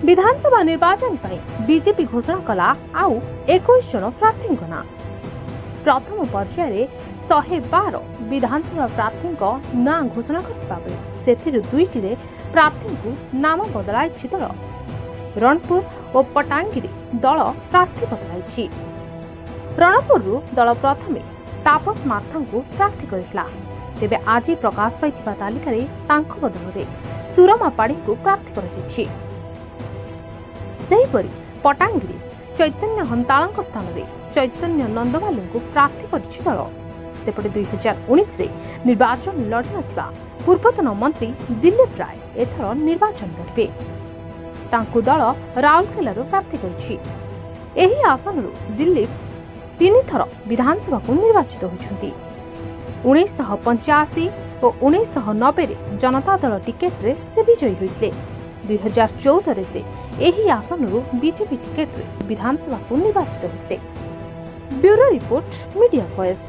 विधानसभा निर्वाचन बीजेपी घोषणा कला आउ 21 जन प्रार्थी ना प्रथम पर्यायर 112 विधानसभा प्रार्थी ना घोषणा करथिबा बेले से दुईटी प्रार्थी को नाम बदलाई दल रणपुर और पटांगी दल प्रार्थी बदलाई। रणपुर दल प्रथमे तापस मार्था को प्रार्थी करथिला तेबे आज प्रकाश पाइथिबा तालिका रे तांको बदल सुरमा पाड़ी को प्रार्थी कर सेहीपरि पटांगी चैतन्य हंताल स्थान में चैतन्य नंदवाली को प्रार्थी कर दल सेपटे 2019 रे निर्वाचन लड़ी नथिबा पूर्वतन मंत्री दिलीप राय एथर निर्वाचन लड़े तांको दल राउरकेला प्रार्थी कर आसन दिलीप 3 थर विधानसभा को निर्वाचित होती 1985 और 1990 जनता दल टिकेट रे से विजयी होते 2014 से यही आसन बीजेपी टिकेट रे विधानसभा को निर्वाचित होते। Bureau report media voice.